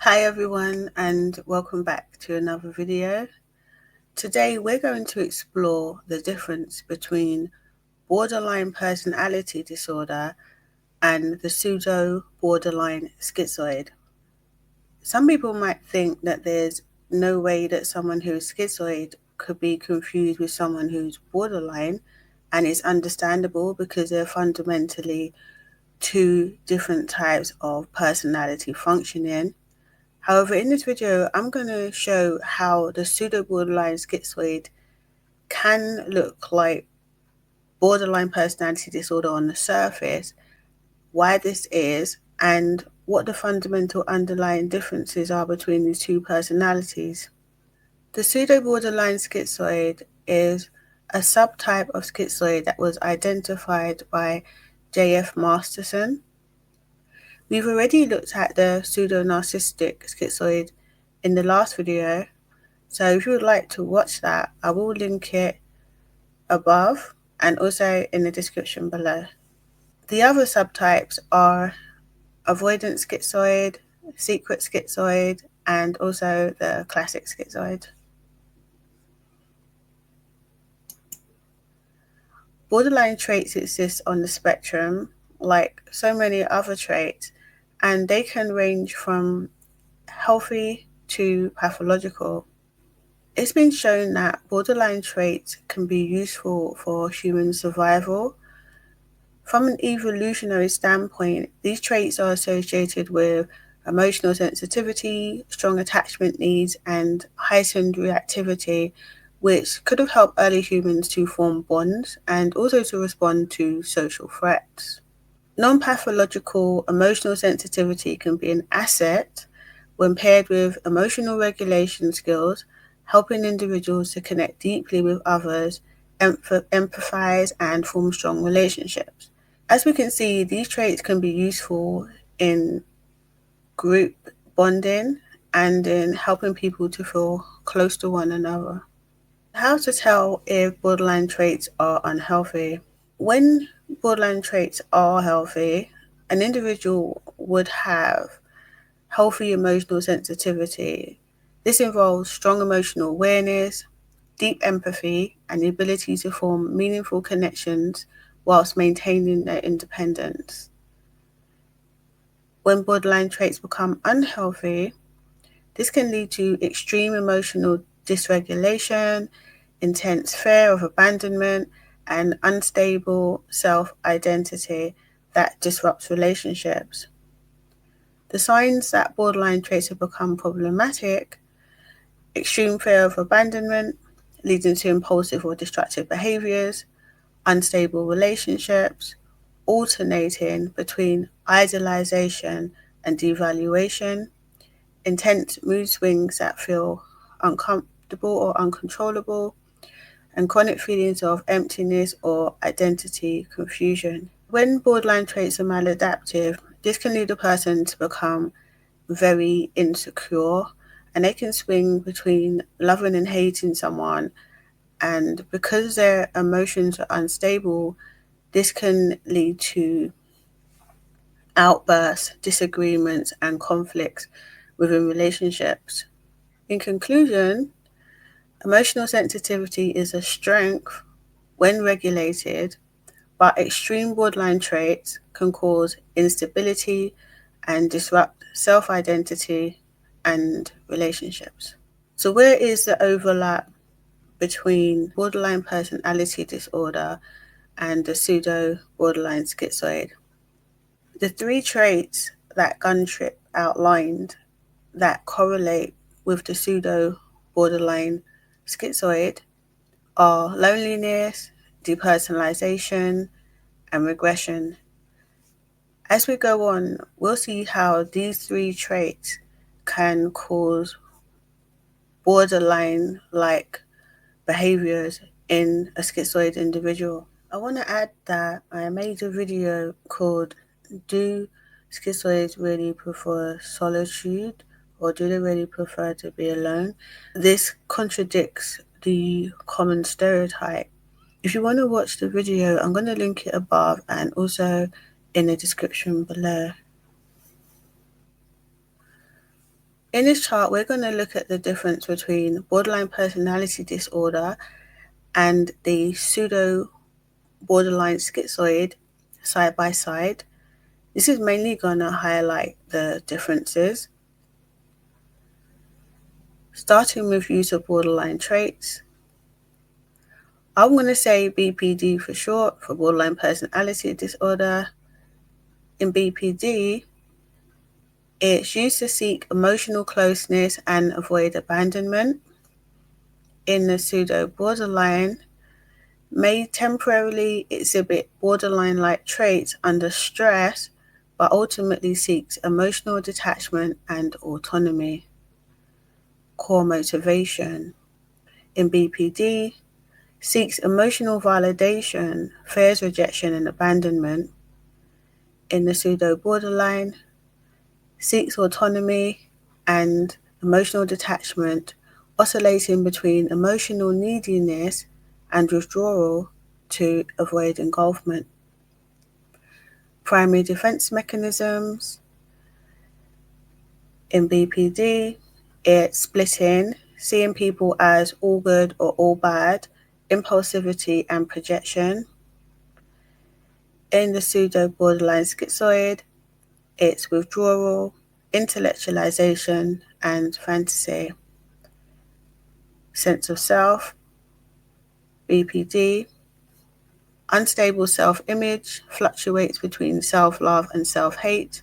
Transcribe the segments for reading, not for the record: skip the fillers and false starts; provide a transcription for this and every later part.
Hi everyone and welcome back to another video. Today we're going to explore the difference between borderline personality disorder and the pseudo-borderline schizoid. Some people might think that there's no way that someone who's schizoid could be confused with someone who's borderline, and it's understandable because they're fundamentally two different types of personality functioning. However, in this video, I'm going to show how the pseudo-borderline schizoid can look like borderline personality disorder on the surface, why this is, and what the fundamental underlying differences are between these two personalities. The pseudo-borderline schizoid is a subtype of schizoid that was identified by J.F. Masterson. We've already looked at the pseudo-narcissistic schizoid in the last video, so if you would like to watch that, I will link it above and also in the description below. The other subtypes are avoidant schizoid, secret schizoid, and also the classic schizoid. Borderline traits exist on the spectrum, like so many other traits, and they can range from healthy to pathological. It's been shown that borderline traits can be useful for human survival. From an evolutionary standpoint, these traits are associated with emotional sensitivity, strong attachment needs, and heightened reactivity, which could have helped early humans to form bonds and also to respond to social threats. Non-pathological emotional sensitivity can be an asset when paired with emotional regulation skills, helping individuals to connect deeply with others, empathize, and form strong relationships. As we can see, these traits can be useful in group bonding and in helping people to feel close to one another. How to tell if borderline traits are unhealthy? When borderline traits are healthy, an individual would have healthy emotional sensitivity. This involves strong emotional awareness, deep empathy, and the ability to form meaningful connections whilst maintaining their independence. When borderline traits become unhealthy, this can lead to extreme emotional dysregulation, intense fear of abandonment, and unstable self-identity that disrupts relationships. The signs that borderline traits have become problematic: extreme fear of abandonment, leading to impulsive or destructive behaviors, unstable relationships, alternating between idealization and devaluation, intense mood swings that feel uncomfortable or uncontrollable, and chronic feelings of emptiness or identity confusion. When borderline traits are maladaptive, this can lead a person to become very insecure, and they can swing between loving and hating someone. And because their emotions are unstable, this can lead to outbursts, disagreements, and conflicts within relationships. In conclusion, emotional sensitivity is a strength when regulated, but extreme borderline traits can cause instability and disrupt self-identity and relationships. So where is the overlap between borderline personality disorder and the pseudo-borderline schizoid? The three traits that Guntrip outlined that correlate with the pseudo-borderline schizoid are loneliness, depersonalization, and regression. As we go on, we'll see how these three traits can cause borderline-like behaviors in a schizoid individual. I want to add that I made a video called "Do Schizoids Really Prefer Solitude, or do they really prefer to be alone?" This contradicts the common stereotype. If you want to watch the video, I'm going to link it above and also in the description below. In this chart, we're going to look at the difference between borderline personality disorder and the pseudo-borderline schizoid side by side. This is mainly going to highlight the differences. Starting with use of borderline traits. I'm going to say BPD for short, for borderline personality disorder. In BPD, it's used to seek emotional closeness and avoid abandonment. In the pseudo-borderline, may temporarily exhibit borderline-like traits under stress, but ultimately seeks emotional detachment and autonomy. Core motivation. In BPD, seeks emotional validation, fears rejection and abandonment. In the pseudo-borderline, seeks autonomy and emotional detachment, oscillating between emotional neediness and withdrawal to avoid engulfment. Primary defense mechanisms. In BPD, it's splitting, seeing people as all good or all bad, impulsivity and projection. In the pseudo-borderline schizoid, it's withdrawal, intellectualization, and fantasy. Sense of self, BPD, unstable self-image, fluctuates between self-love and self-hate.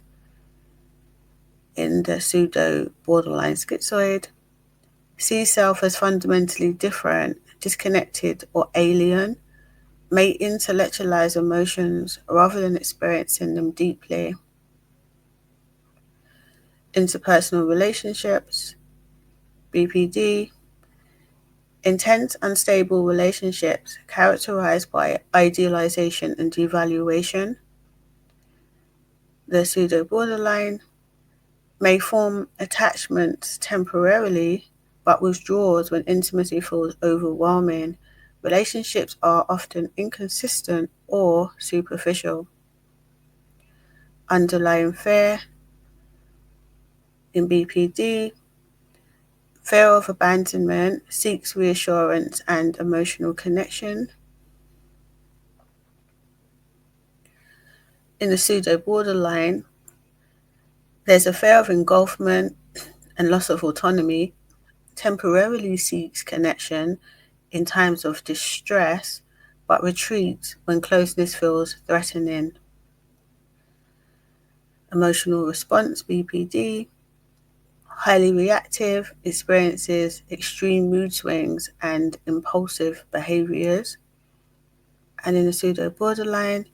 In the pseudo-borderline schizoid, sees self as fundamentally different, disconnected, or alien, may intellectualize emotions rather than experiencing them deeply. Interpersonal relationships, BPD, intense, unstable relationships characterized by idealization and devaluation. The pseudo-borderline may form attachments temporarily, but withdraws when intimacy feels overwhelming. Relationships are often inconsistent or superficial. Underlying fear. In BPD, fear of abandonment, seeks reassurance and emotional connection. In the pseudo-borderline, there's a fear of engulfment and loss of autonomy, temporarily seeks connection in times of distress, but retreats when closeness feels threatening. Emotional response, BPD, highly reactive, experiences extreme mood swings and impulsive behaviors. And in the pseudo-borderline,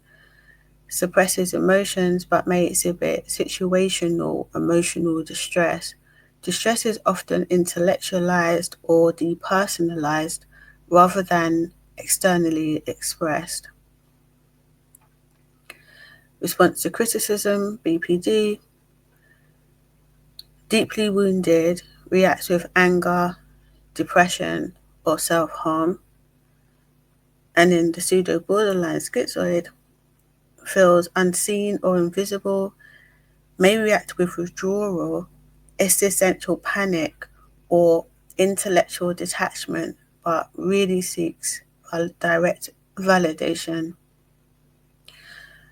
suppresses emotions but may exhibit situational emotional distress. Distress is often intellectualized or depersonalized rather than externally expressed. Response to criticism, BPD, deeply wounded, reacts with anger, depression, or self-harm. And in the pseudo-borderline schizoid, feels unseen or invisible, may react with withdrawal, existential panic, or intellectual detachment, but really seeks a direct validation.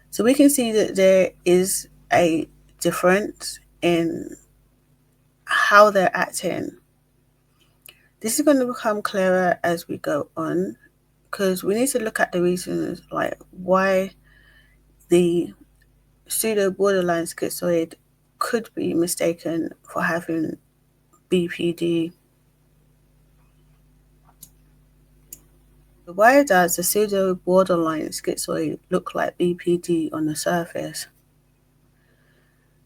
So we can see that there is a difference in how they're acting. This is going to become clearer as we go on, because we need to look at the reasons like why the pseudo-borderline schizoid could be mistaken for having BPD. Why does the pseudo-borderline schizoid look like BPD on the surface?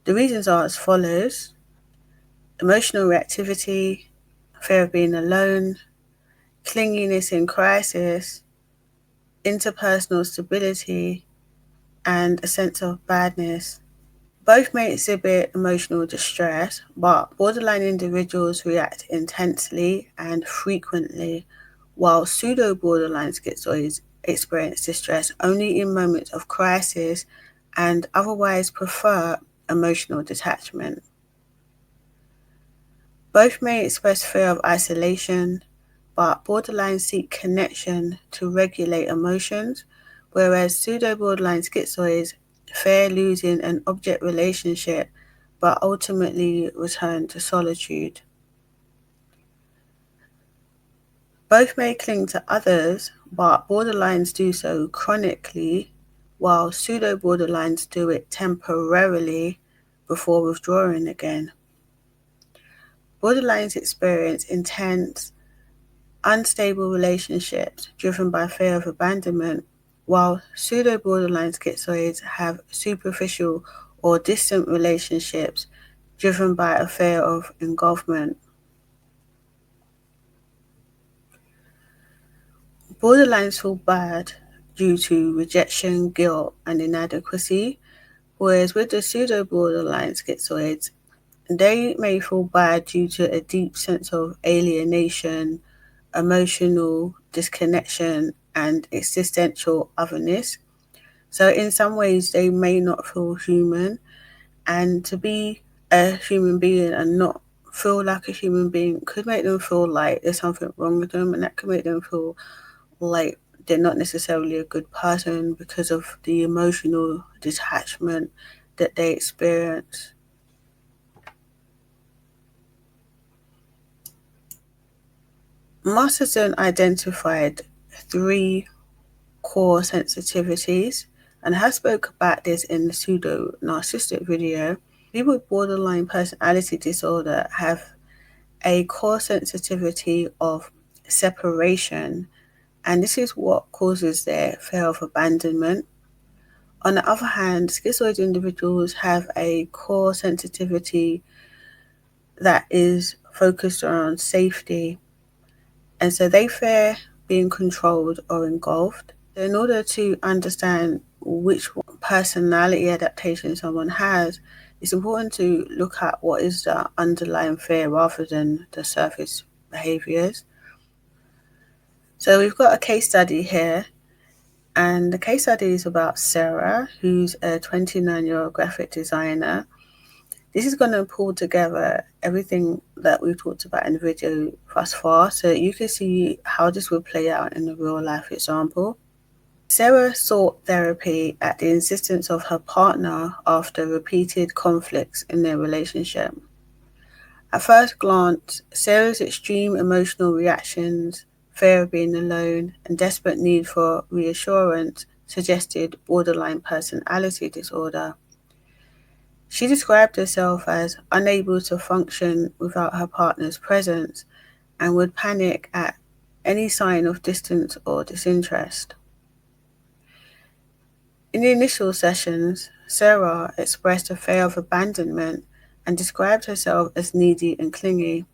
The reasons are as follows: emotional reactivity, fear of being alone, clinginess in crisis, interpersonal stability, and a sense of badness. Both may exhibit emotional distress, but borderline individuals react intensely and frequently, while pseudo-borderline schizoids experience distress only in moments of crisis and otherwise prefer emotional detachment. Both may express fear of isolation, but borderlines seek connection to regulate emotions, whereas pseudo-borderline schizoids fear losing an object relationship but ultimately return to solitude. Both may cling to others, but borderlines do so chronically, while pseudo-borderlines do it temporarily before withdrawing again. Borderlines experience intense, unstable relationships driven by fear of abandonment, while pseudo-borderline schizoids have superficial or distant relationships driven by a fear of engulfment. Borderlines feel bad due to rejection, guilt, and inadequacy, whereas with the pseudo-borderline schizoids, they may feel bad due to a deep sense of alienation, emotional disconnection, and existential otherness. So, in some ways, they may not feel human, and to be a human being and not feel like a human being could make them feel like there's something wrong with them, and that could make them feel like they're not necessarily a good person because of the emotional detachment that they experience. Masterson identified 3 core sensitivities, and I spoke about this in the pseudo-narcissistic video. People with borderline personality disorder have a core sensitivity of separation, and this is what causes their fear of abandonment. On the other hand, schizoid individuals have a core sensitivity that is focused around safety, and so they fear being controlled or engulfed. In order to understand which personality adaptation someone has, it's important to look at what is the underlying fear rather than the surface behaviors. So we've got a case study here, and the case study is about Sarah, who's a 29-year-old graphic designer. This is going to pull together everything that we've talked about in the video thus far, so you can see how this would play out in a real life example. Sarah sought therapy at the insistence of her partner after repeated conflicts in their relationship. At first glance, Sarah's extreme emotional reactions, fear of being alone, and desperate need for reassurance suggested borderline personality disorder. She described herself as unable to function without her partner's presence and would panic at any sign of distance or disinterest. In the initial sessions, Sarah expressed a fear of abandonment and described herself as needy and clingy.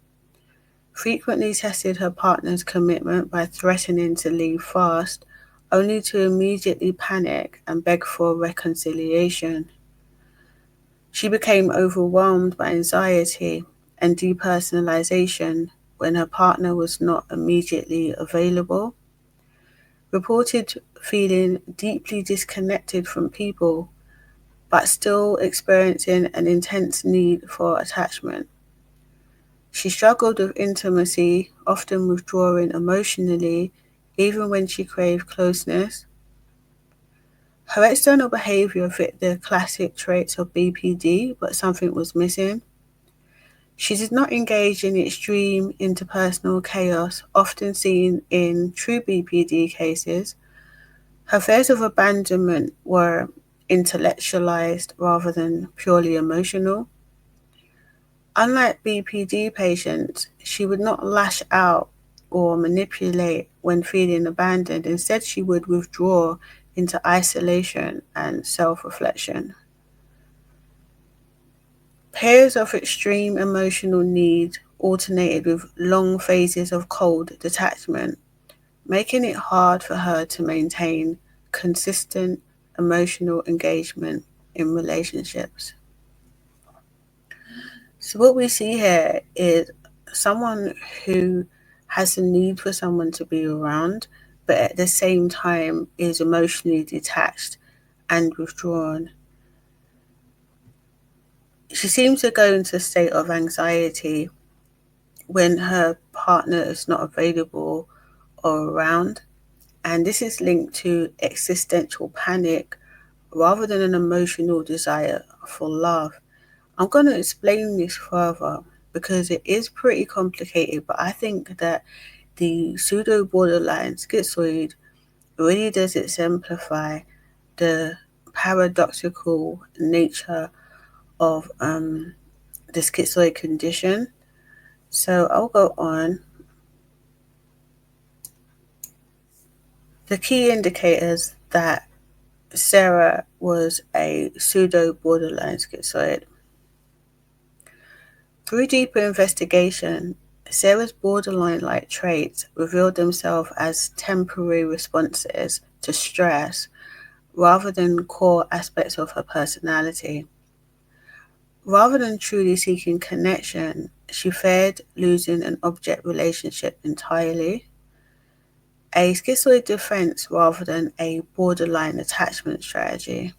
Frequently tested her partner's commitment by threatening to leave fast, only to immediately panic and beg for reconciliation. She became overwhelmed by anxiety and depersonalization when her partner was not immediately available. Reported feeling deeply disconnected from people, but still experiencing an intense need for attachment. She struggled with intimacy, often withdrawing emotionally, even when she craved closeness. Her external behavior fit the classic traits of BPD, but something was missing. She did not engage in extreme interpersonal chaos often seen in true BPD cases. Her fears of abandonment were intellectualized rather than purely emotional. Unlike BPD patients, she would not lash out or manipulate when feeling abandoned. Instead, she would withdraw into isolation and self-reflection. Periods of extreme emotional need alternated with long phases of cold detachment, making it hard for her to maintain consistent emotional engagement in relationships. So what we see here is someone who has a need for someone to be around, but at the same time is emotionally detached and withdrawn. She seems to go into a state of anxiety when her partner is not available or around. And this is linked to existential panic rather than an emotional desire for love. I'm going to explain this further because it is pretty complicated, but I think that the pseudo-borderline schizoid really does exemplify the paradoxical nature of the schizoid condition. So I'll go on. The key indicators that Sarah was a pseudo-borderline schizoid. Through deeper investigation, Sarah's borderline-like traits revealed themselves as temporary responses to stress rather than core aspects of her personality. Rather than truly seeking connection, she feared losing an object relationship entirely, a schizoid defense rather than a borderline attachment strategy.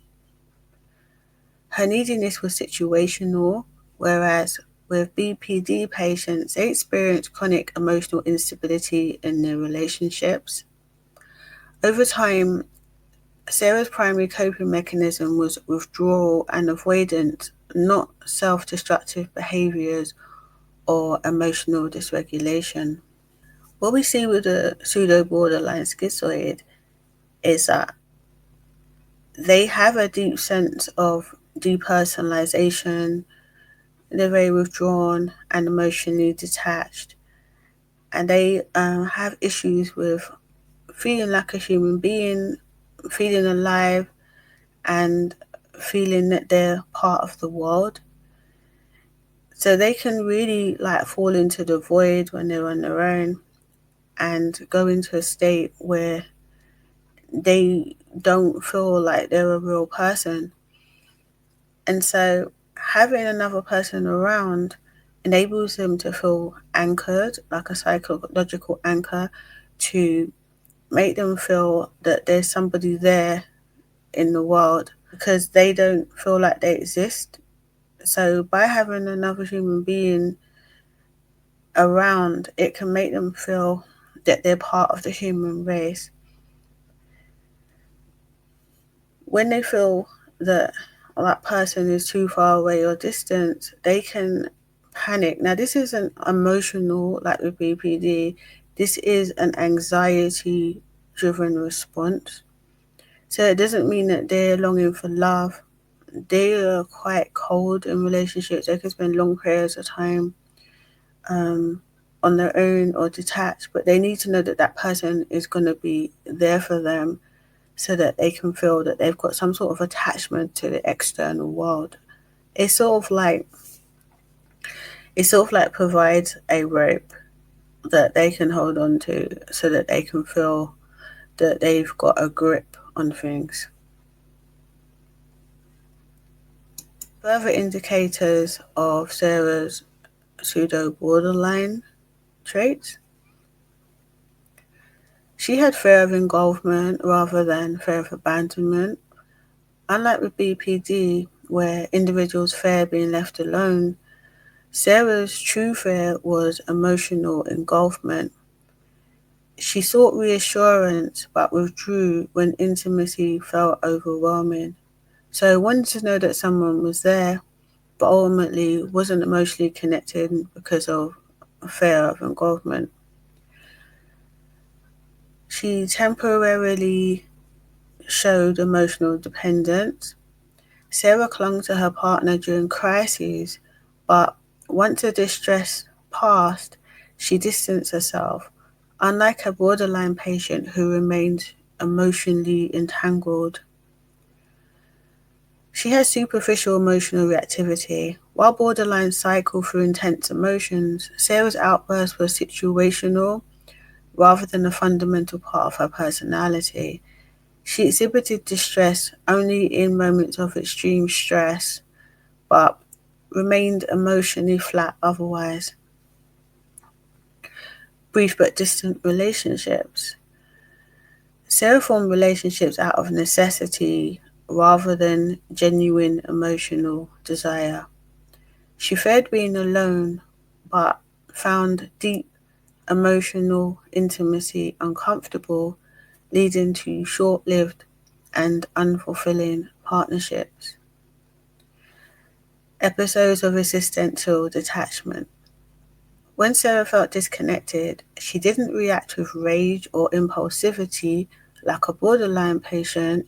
Her neediness was situational, whereas with BPD patients, they experience chronic emotional instability in their relationships. Over time, Sarah's primary coping mechanism was withdrawal and avoidance, not self-destructive behaviors or emotional dysregulation. What we see with the pseudo-borderline schizoid is that they have a deep sense of depersonalization, they're very withdrawn and emotionally detached, and they have issues with feeling like a human being, feeling alive, and feeling that they're part of the world. So they can really like fall into the void when they're on their own and go into a state where they don't feel like they're a real person. And so having another person around enables them to feel anchored, like a psychological anchor, to make them feel that there's somebody there in the world because they don't feel like they exist. So by having another human being around, it can make them feel that they're part of the human race. When they feel that that person is too far away or distant, they can panic. Now, this isn't emotional like with BPD. This is an anxiety driven response. So it doesn't mean that they're longing for love. They are quite cold in relationships. They can spend long periods of time on their own or detached, but they need to know that that person is going to be there for them so that they can feel that they've got some sort of attachment to the external world. It sort of like provides a rope that they can hold on to so that they can feel that they've got a grip on things. Further indicators of Sarah's pseudo-borderline traits. She had fear of engulfment rather than fear of abandonment. Unlike with BPD, where individuals fear being left alone, Sarah's true fear was emotional engulfment. She sought reassurance but withdrew when intimacy felt overwhelming. So wanted to know that someone was there, but ultimately wasn't emotionally connected because of fear of engulfment. She temporarily showed emotional dependence. Sarah clung to her partner during crises, but once the distress passed, she distanced herself, unlike a borderline patient who remained emotionally entangled. She has superficial emotional reactivity. While borderline cycle through intense emotions, Sarah's outbursts were situational rather than a fundamental part of her personality. She exhibited distress only in moments of extreme stress, but remained emotionally flat otherwise. Brief but distant relationships. Sarah formed relationships out of necessity rather than genuine emotional desire. She feared being alone, but found deep emotional intimacy uncomfortable, leading to short-lived and unfulfilling partnerships. Episodes of existential detachment. When Sarah felt disconnected, she didn't react with rage or impulsivity like a borderline patient.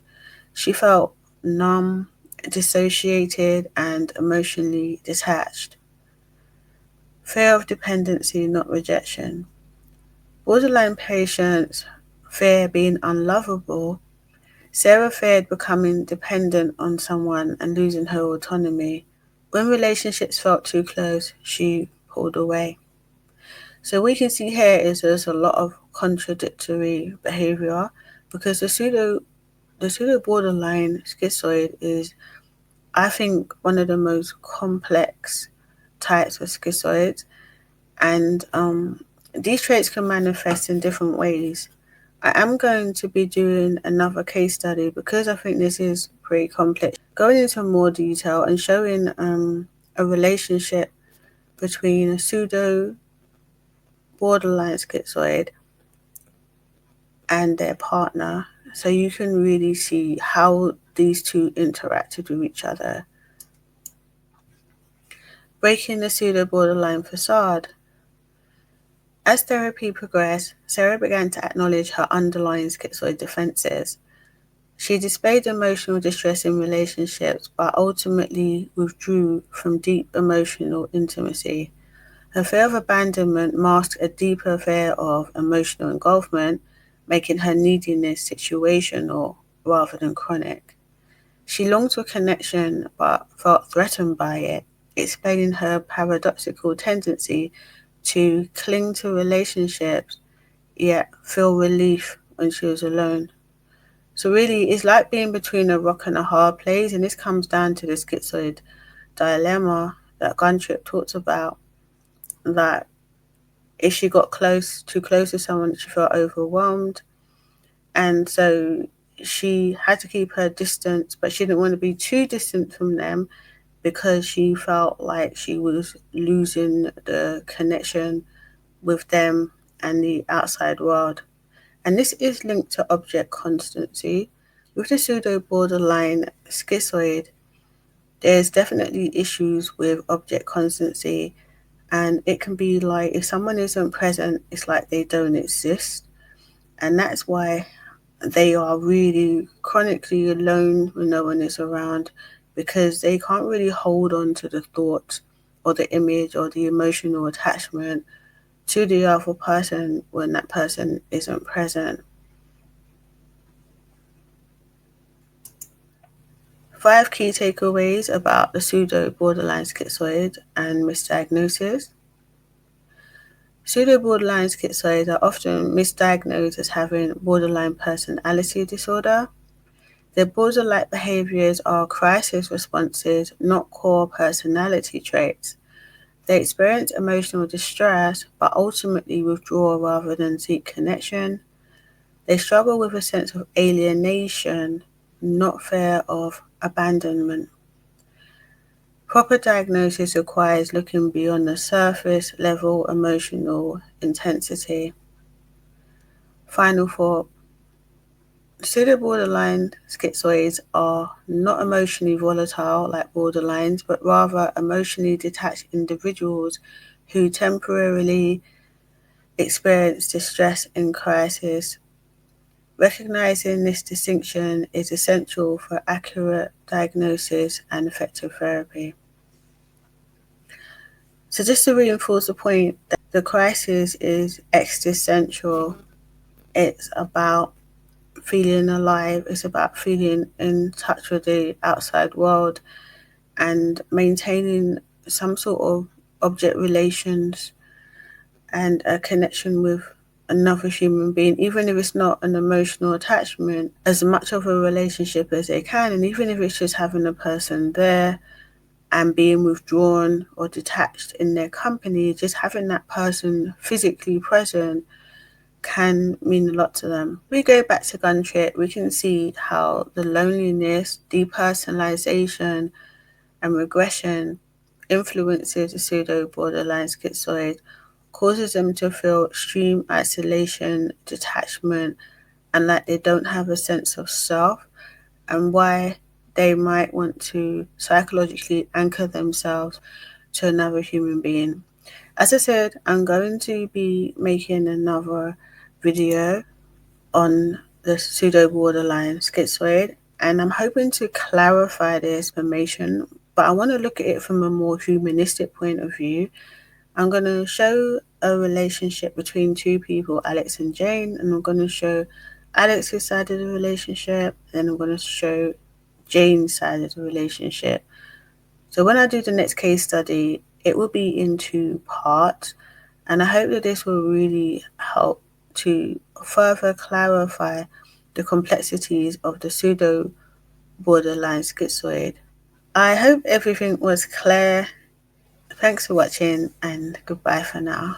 She felt numb, dissociated, and emotionally detached. Fear of dependency, not rejection. Borderline patients fear being unlovable. Sarah feared becoming dependent on someone and losing her autonomy. When relationships felt too close, she pulled away. So we can see here is there's a lot of contradictory behavior because the pseudo-borderline schizoid is, I think, one of the most complex types of schizoids, and these traits can manifest in different ways. I am going to be doing another case study because I think this is pretty complex, going into more detail and showing a relationship between a pseudo-borderline schizoid and their partner, so you can really see how these two interacted with each other. Breaking the pseudo-borderline facade. As therapy progressed, Sarah began to acknowledge her underlying schizoid defenses. She displayed emotional distress in relationships, but ultimately withdrew from deep emotional intimacy. Her fear of abandonment masked a deeper fear of emotional engulfment, making her neediness situational rather than chronic. She longed for connection but felt threatened by it, explaining her paradoxical tendency to cling to relationships yet feel relief when she was alone. So really, it's like being between a rock and a hard place, and this comes down to the schizoid dilemma that Guntrip talks about, that if she got too close to someone, she felt overwhelmed, and so she had to keep her distance, but she didn't want to be too distant from them because she felt like she was losing the connection with them and the outside world. And this is linked to object constancy. With the pseudo-borderline schizoid, there's definitely issues with object constancy, and it can be like if someone isn't present, it's like they don't exist. And that's why they are really chronically alone when no one is around, because they can't really hold on to the thought or the image or the emotional attachment to the other person when that person isn't present. 5 key takeaways about the pseudo-borderline schizoid and misdiagnosis. Pseudo-borderline schizoids are often misdiagnosed as having borderline personality disorder. Their border-like behaviors are crisis responses, not core personality traits. They experience emotional distress, but ultimately withdraw rather than seek connection. They struggle with a sense of alienation, not fear of abandonment. Proper diagnosis requires looking beyond the surface level emotional intensity. Final thought. Pseudo-borderline schizoids are not emotionally volatile like borderlines, but rather emotionally detached individuals who temporarily experience distress and crisis. Recognizing this distinction is essential for accurate diagnosis and effective therapy. So just to reinforce the point, that the crisis is existential. It's about feeling alive. It's about feeling in touch with the outside world and maintaining some sort of object relations and a connection with another human being, even if it's not an emotional attachment, as much of a relationship as they can. And even if it's just having a person there and being withdrawn or detached in their company, just having that person physically present can mean a lot to them. We go back to Guntrip, we can see how the loneliness, depersonalization, and regression influences the pseudo-borderline schizoid, causes them to feel extreme isolation, detachment, and that they don't have a sense of self, and why they might want to psychologically anchor themselves to another human being. As I said, I'm going to be making another video on the pseudo-borderline schizoid, and I'm hoping to clarify this information, but I want to look at it from a more humanistic point of view. I'm going to show a relationship between two people, Alex and Jane, and I'm going to show Alex's side of the relationship, and I'm going to show Jane's side of the relationship. So when I do the next case study, it will be in two parts, and I hope that this will really help to further clarify the complexities of the pseudo-borderline schizoid. I hope everything was clear. Thanks for watching, and goodbye for now.